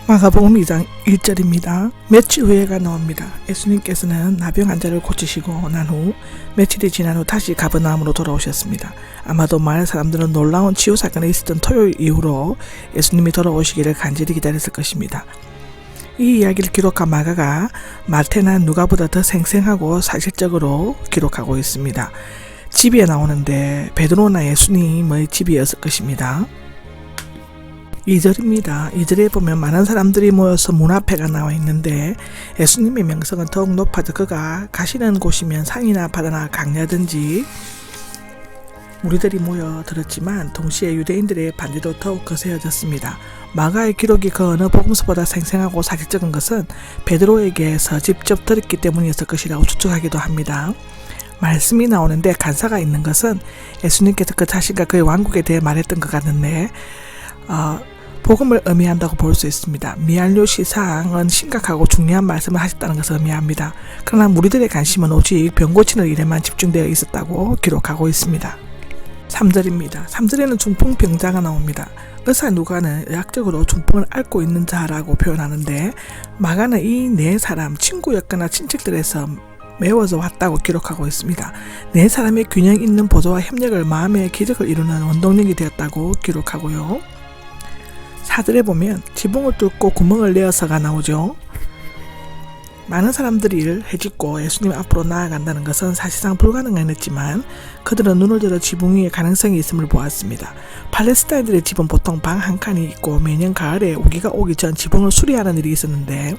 마가복음 2장 1절입니다. 며칠 후에가 나옵니다. 예수님께서는 나병 환자를 고치시고 난 후 며칠이 지난 후 다시 가버나움으로 돌아오셨습니다. 아마도 많은 사람들은 놀라운 치유 사건이 있었던 토요일 이후로 예수님이 돌아오시기를 간절히 기다렸을 것입니다. 이 이야기를 기록한 마가가 마태나 누가보다 더 생생하고 사실적으로 기록하고 있습니다. 집에 나오는데 베드로나 예수님의 집이었을 것입니다. 2절입니다. 2절에 보면 많은 사람들이 모여서 문 앞에가 나와 있는데 예수님의 명성은 더욱 높아져 그가 가시는 곳이면 산이나 바다나 강야든지 무리들이 모여들었지만 동시에 유대인들의 반대도 더욱 거세어졌습니다. 마가의 기록이 그 어느 복음서보다 생생하고 사실적인 것은 베드로에게서 직접 들었기 때문이었을 것이라고 추측하기도 합니다. 말씀이 나오는데 간사가 있는 것은 예수님께서 그 자신과 그의 왕국에 대해 말했던 것 같은데 복음을 의미한다고 볼 수 있습니다. 미알료시상은 심각하고 중요한 말씀을 하셨다는 것을 의미합니다. 그러나 무리들의 관심은 오직 병 고치는 일에만 집중되어 있었다고 기록하고 있습니다. 3절입니다. 3절에는 중풍병자가 나옵니다. 의사 누가는 의학적으로 중풍을 앓고 있는 자라고 표현하는데 마가는 이 네 사람 친구였거나 친척들에서 메워져 왔다고 기록하고 있습니다. 네 사람의 균형 있는 보조와 협력을 마음의 기적을 이루는 원동력이 되었다고 기록하고요. 4절에 보면 지붕을 뚫고 구멍을 내어서가 나오죠. 많은 사람들이 해짓고 예수님 앞으로 나아간다는 것은 사실상 불가능한 했지만 그들은 눈을 들어 지붕 위에 가능성이 있음을 보았습니다. 팔레스타인들의 집은 보통 방 한 칸이 있고 매년 가을에 우기가 오기 전 지붕을 수리하는 일이 있었는데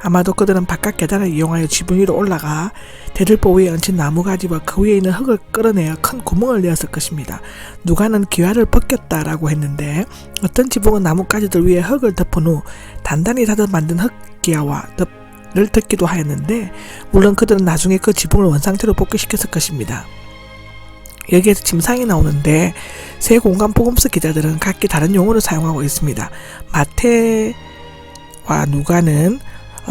아마도 그들은 바깥 계단을 이용하여 지붕 위로 올라가 대들보 위에 얹힌 나무가지와 그 위에 있는 흙을 끌어내어 큰 구멍을 내었을 것입니다. 누가는 기와를 벗겼다라고 했는데 어떤 지붕은 나뭇가지들 위에 흙을 덮은 후 단단히 다져 만든 흙기와를 덮기도 하였는데 물론 그들은 나중에 그 지붕을 원상태로 복귀시켰을 것입니다. 여기에서 침상이 나오는데 세 공간 복음서 기자들은 각기 다른 용어를 사용하고 있습니다. 마태와 누가는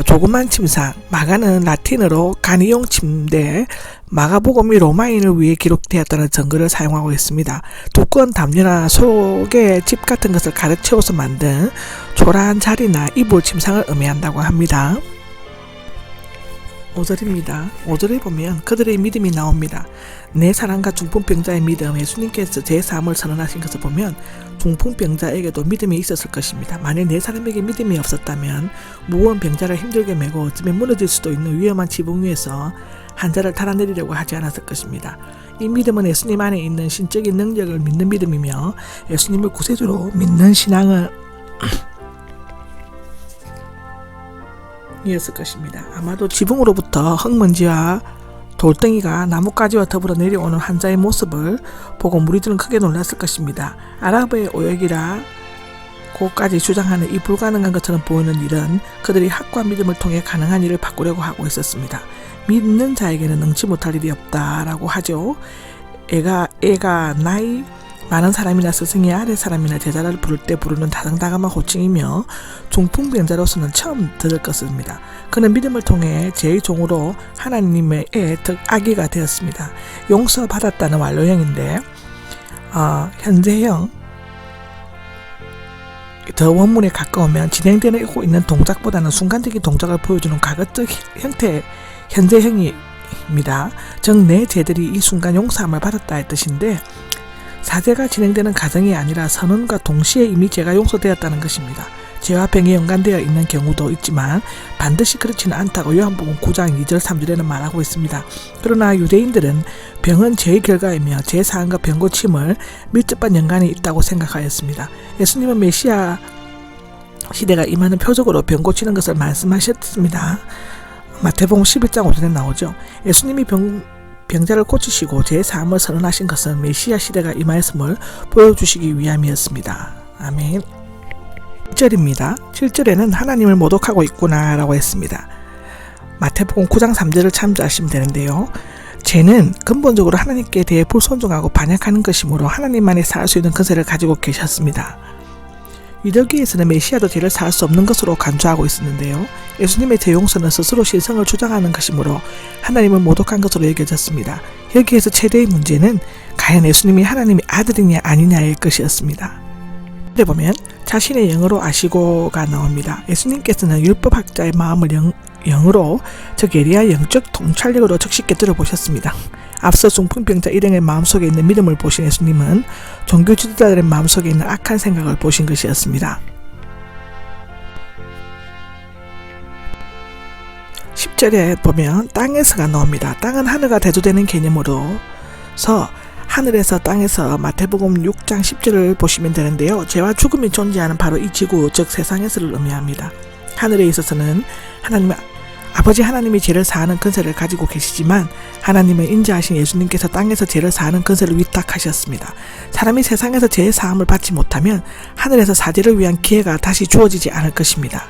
조그만 침상, 마가는 라틴어로 간이용 침대, 마가복음이 로마인을 위해 기록되었다는 증거를 사용하고 있습니다. 두꺼운 담요나 속에 집 같은 것을 가득 채워서 만든 초라한 자리나 이불 침상을 의미한다고 합니다. 5절입니다. 5절에 보면 그들의 믿음이 나옵니다. 네 사람과 중풍병자의 믿음, 예수님께서 제3을 선언하신 것을 보면 중풍병자에게도 믿음이 있었을 것입니다. 만일 네 사람에게 믿음이 없었다면 무거운 병자를 힘들게 메고 어쩌면 무너질 수도 있는 위험한 지붕 위에서 환자를 달아내리려고 하지 않았을 것입니다. 이 믿음은 예수님 안에 있는 신적인 능력을 믿는 믿음이며 예수님을 구세주로 믿는 신앙을 이었을 것입니다. 아마도 지붕으로부터 흙먼지와 돌덩이가 나뭇가지와 더불어 내려오는 환자의 모습을 보고 무리들은 크게 놀랐을 것입니다. 아랍의 오역이라 고까지 주장하는 이 불가능한 것처럼 보이는 일은 그들이 학과 믿음을 통해 가능한 일을 바꾸려고 하고 있었습니다. 믿는 자에게는 능치 못할 일이 없다라고 하죠. 애가 나이 많은 사람이나 스승이 아래 사람이나 제자를 부를 때 부르는 다정다감한 호칭이며 중풍병자로서는 처음 들을 것입니다. 그는 믿음을 통해 제2종으로 하나님의 아기가 되었습니다. 용서받았다는 완료형인데 현재형 더 원문에 가까우면 진행되고 있는 동작보다는 순간적인 동작을 보여주는 과거적 형태의 현재형입니다. 즉 내 죄들이 이 순간 용서함을 받았다의 뜻인데 사제가 진행되는 과정이 아니라 선언과 동시에 이미 죄가 용서되었다는 것입니다. 죄와 병이 연관되어 있는 경우도 있지만 반드시 그렇지는 않다고 요한복음 9장 2절 3절에는 말하고 있습니다. 그러나 유대인들은 병은 죄의 결과이며 죄 사함과 병 고침을 밀접한 연관이 있다고 생각하였습니다. 예수님은 메시아 시대가 임하는 표적으로 병 고치는 것을 말씀하셨습니다. 마태복음 11장 5절에 나오죠. 예수님이 병자를 고치시고 제3을 선언하신 것은 메시아 시대가 임하였음을 보여주시기 위함이었습니다. 아멘. 7절입니다. 7절에는 하나님을 모독하고 있구나 라고 했습니다. 마태복음 9장 3절을 참조하시면 되는데요. 죄는 근본적으로 하나님께 대해 불순종하고 반역하는 것이므로 하나님만이 사할 수 있는 근세를 가지고 계셨습니다. 이러기에서는 메시아도 죄를 사할 수 없는 것으로 간주하고 있었는데요. 예수님의 죄 용서는 스스로 신성을 주장하는 것이므로 하나님을 모독한 것으로 여겨졌습니다. 여기에서 최대의 문제는 과연 예수님이 하나님의 아들이냐 아니냐의 것이었습니다. 보면 자신의 영으로 아시고가 나옵니다. 예수님께서는 율법학자의 마음을 영으로 즉 예리한 영적 통찰력으로 즉시 꿰뚫어보셨습니다. 앞서 중풍병자 일행의 마음속에 있는 믿음을 보신 예수님은 종교 지도자들의 마음속에 있는 악한 생각을 보신 것이었습니다. 10절에 보면 땅에서가 나옵니다. 땅은 하늘과 대조되는 개념으로서 하늘에서 땅에서 마태복음 6장 10절을 보시면 되는데요. 죄와 죽음이 존재하는 바로 이 지구 즉 세상에서를 의미합니다. 하늘에 있어서는 아버지 하나님이 죄를 사하는 근세를 가지고 계시지만 하나님은 인자하신 예수님께서 땅에서 죄를 사하는 근세를 위탁하셨습니다. 사람이 세상에서 죄의 사함을 받지 못하면 하늘에서 사죄를 위한 기회가 다시 주어지지 않을 것입니다.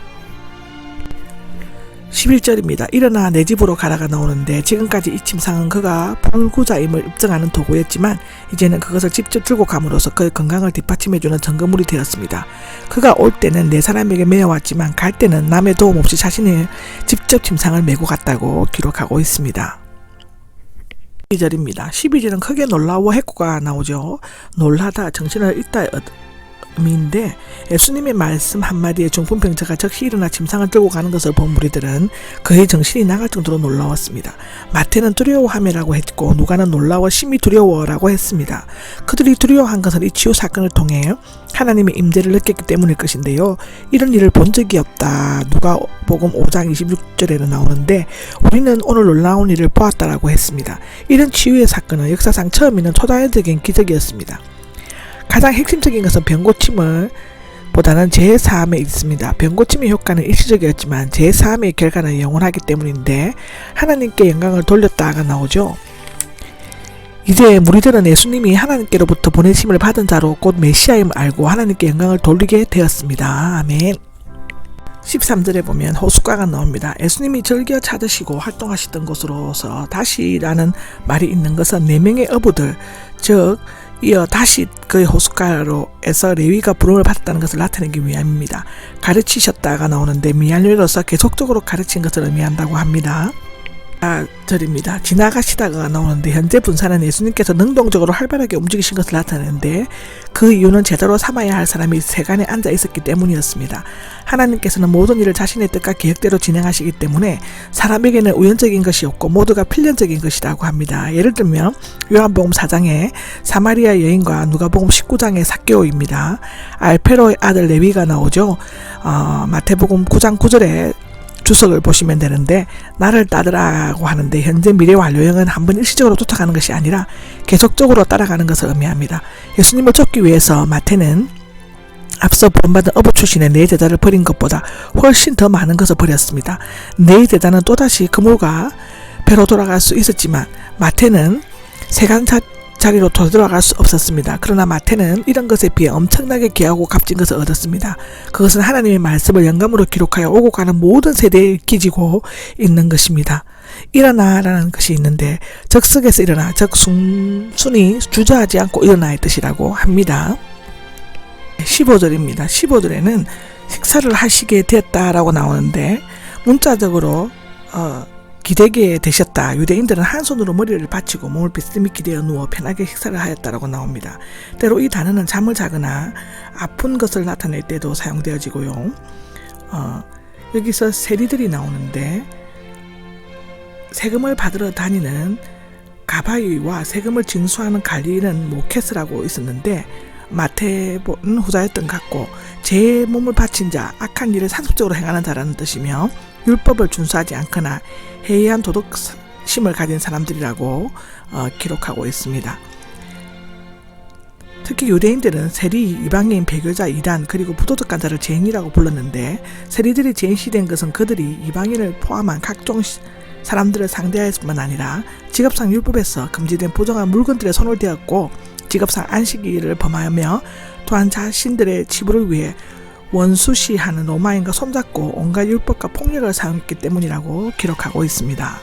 11절입니다. 일어나 내 집으로 가라가 나오는데 지금까지 이 침상은 그가 불구자임을 입증하는 도구였지만 이제는 그것을 직접 들고 감으로써 그의 건강을 뒷받침해주는 증거물이 되었습니다. 그가 올 때는 네 사람에게 메어왔지만 갈 때는 남의 도움 없이 자신이 직접 침상을 메고 갔다고 기록하고 있습니다. 12절입니다. 12절은 크게 놀라워 했고가 나오죠. 놀라다, 정신을 잃다 의미인데 예수님의 말씀 한마디에 중풍병자가 즉시 일어나 침상을 들고 가는 것을 본 무리들은 그의 정신이 나갈 정도로 놀라웠습니다. 마태는 두려워함이라고 했고 누가는 놀라워 심히 두려워라고 했습니다. 그들이 두려워한 것은 이 치유 사건을 통해 하나님의 임재를 느꼈기 때문일 것인데요. 이런 일을 본 적이 없다. 누가복음 5장 26절에는 나오는데 우리는 오늘 놀라운 일을 보았다라고 했습니다. 이런 치유의 사건은 역사상 처음 있는 초자연적인 기적이었습니다. 가장 핵심적인 것은 병고침을 보다는 제사함에 있습니다. 병고침의 효과는 일시적이었지만 제사함의 결과는 영원하기 때문인데 하나님께 영광을 돌렸다가 나오죠. 이제 무리들은 예수님이 하나님께로부터 보내심을 받은 자로 곧 메시아임을 알고 하나님께 영광을 돌리게 되었습니다. 아멘. 13절에 보면 호숫가가 나옵니다. 예수님이 즐겨 찾으시고 활동하시던 곳으로서 다시라는 말이 있는 것은 4명의 어부들 즉 이어 다시 그의 호숫가로에서 레위가 부름을 받았다는 것을 나타내기 위함입니다. 가르치셨다가 나오는데 미완료로서 계속적으로 가르친 것을 의미한다고 합니다. 절입니다. 지나가시다가 나오는데 현재 분사는 예수님께서 능동적으로 활발하게 움직이신 것을 나타내는데 그 이유는 제대로 삼아야 할 사람이 세간에 앉아 있었기 때문이었습니다. 하나님께서는 모든 일을 자신의 뜻과 계획대로 진행하시기 때문에 사람에게는 우연적인 것이 없고 모두가 필연적인 것이라고 합니다. 예를 들면 요한복음 4장의 사마리아 여인과 누가복음 19장의 삭개오입니다. 알페로의 아들 레위가 나오죠. 마태복음 9장 9절에 주석을 보시면 되는데 나를 따르라고 하는데 현재 미래 완료형은 한번 일시적으로 쫓아가는 것이 아니라 계속적으로 따라가는 것을 의미합니다. 예수님을 쫓기 위해서 마태는 앞서 본받은 어부 출신의 네 제자를 버린 것보다 훨씬 더 많은 것을 버렸습니다. 네 제자는 또다시 그물과 배로 돌아갈 수 있었지만 마태는 세간 자리로 돌아갈 수 없었습니다. 그러나 마태는 이런 것에 비해 엄청나게 귀하고 값진 것을 얻었습니다. 그것은 하나님의 말씀을 영감으로 기록하여 오고 가는 모든 세대에 기지고 있는 것입니다. 일어나라는 것이 있는데 적석에서 일어나 적 순순히 주저하지 않고 일어나의 뜻이라고 합니다. 15절입니다. 15절에는 식사를 하시게 되었다라고 나오는데 문자적으로 기대게 되셨다. 유대인들은 한 손으로 머리를 받치고 몸을 비스듬히 기대어 누워 편하게 식사를 하였다라고 나옵니다. 때로 이 단어는 잠을 자거나 아픈 것을 나타낼 때도 사용되어지고요. 여기서 세리들이 나오는데 세금을 받으러 다니는 가바이와 세금을 징수하는 관리는 모케스라고 있었는데 마태복음 후자였던 것 같고 제 몸을 바친 자, 악한 일을 상습적으로 행하는 자라는 뜻이며 율법을 준수하지 않거나 해이한 도덕심을 가진 사람들이라고 기록하고 있습니다. 특히 유대인들은 세리, 이방인, 배교자, 이단 그리고 부도덕한 자를 죄인이라고 불렀는데 세리들이 죄인시된 것은 그들이 이방인을 포함한 각종 사람들을 상대하였을 뿐만 아니라 직업상 율법에서 금지된 부정한 물건들에 손을 대었고 직업상 안식일을 범하며 또한 자신들의 치부를 위해 원수시하는 로마인과 손잡고 온갖 율법과 폭력을 사용했기 때문이라고 기록하고 있습니다.